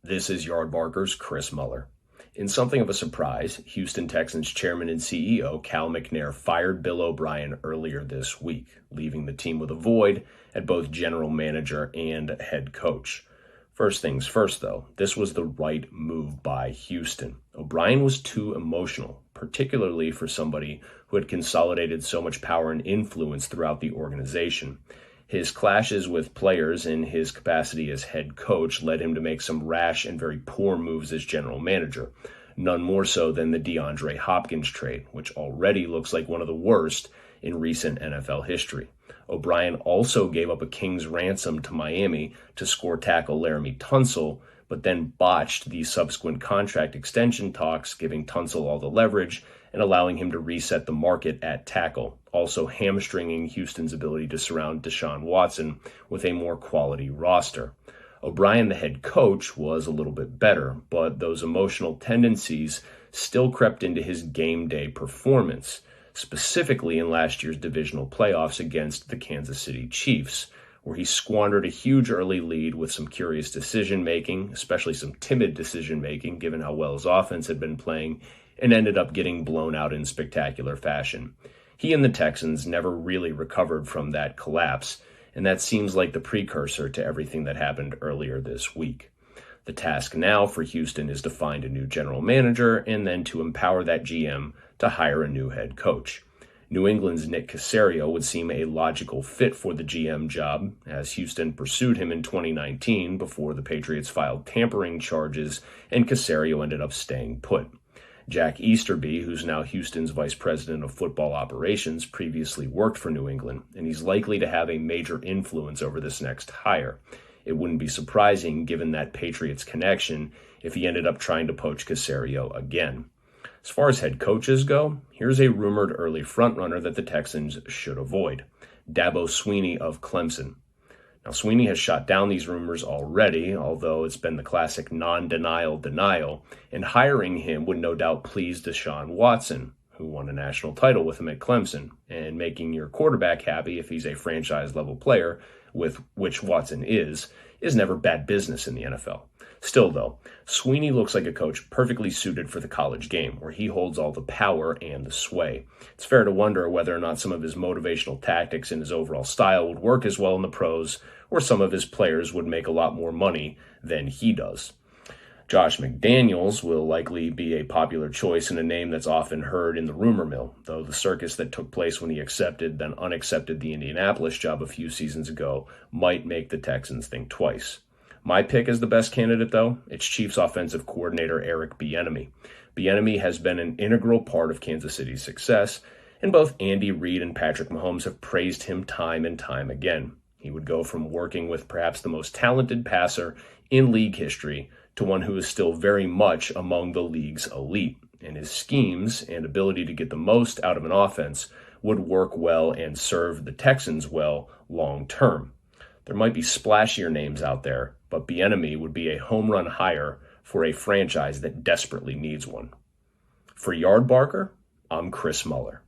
This is Yardbarker's Chris Mueller. In something of a surprise, Houston Texans chairman and CEO Cal McNair fired Bill O'Brien earlier this week, leaving the team with a void at both general manager and head coach. First things first, though, this was the right move by Houston. O'Brien was too emotional, particularly for somebody who had consolidated so much power and influence throughout the organization. His clashes with players in his capacity as head coach led him to make some rash and very poor moves as general manager, none more so than the DeAndre Hopkins trade, which already looks like one of the worst in recent NFL history. O'Brien also gave up a king's ransom to Miami to score tackle Laramie Tunsil, but then botched the subsequent contract extension talks, giving Tunsil all the leverage and allowing him to reset the market at tackle, also hamstringing Houston's ability to surround Deshaun Watson with a more quality roster. O'Brien, the head coach, was a little bit better, but those emotional tendencies still crept into his game day performance, specifically in last year's divisional playoffs against the Kansas City Chiefs, where he squandered a huge early lead with some curious decision-making, especially some timid decision-making, given how well his offense had been playing, and ended up getting blown out in spectacular fashion. He and the Texans never really recovered from that collapse, and that seems like the precursor to everything that happened earlier this week. The task now for Houston is to find a new general manager and then to empower that GM to hire a new head coach. New England's Nick Caserio would seem a logical fit for the GM job, as Houston pursued him in 2019 before the Patriots filed tampering charges and Caserio ended up staying put. Jack Easterby, who's now Houston's vice president of football operations, previously worked for New England, and he's likely to have a major influence over this next hire. It wouldn't be surprising, given that Patriots connection, if he ended up trying to poach Caserio again. As far as head coaches go, here's a rumored early frontrunner that the Texans should avoid: Dabo Swinney of Clemson. Now, Swinney has shot down these rumors already, although it's been the classic non-denial denial, and hiring him would no doubt please Deshaun Watson, who won a national title with him at Clemson, and making your quarterback happy if he's a franchise-level player, with which Watson is never bad business in the NFL. Still, though, Swinney looks like a coach perfectly suited for the college game, where he holds all the power and the sway. It's fair to wonder whether or not some of his motivational tactics and his overall style would work as well in the pros, or some of his players would make a lot more money than he does. Josh McDaniels will likely be a popular choice and a name that's often heard in the rumor mill, though the circus that took place when he accepted then unaccepted the Indianapolis job a few seasons ago might make the Texans think twice. My pick as the best candidate, though, it's Chiefs offensive coordinator Eric Bieniemy. Bieniemy has been an integral part of Kansas City's success, and both Andy Reid and Patrick Mahomes have praised him time and time again. He would go from working with perhaps the most talented passer in league history to one who is still very much among the league's elite, and his schemes and ability to get the most out of an offense would work well and serve the Texans well long term. There might be splashier names out there, but Bieniemy would be a home run hire for a franchise that desperately needs one. For Yardbarker, I'm Chris Mueller.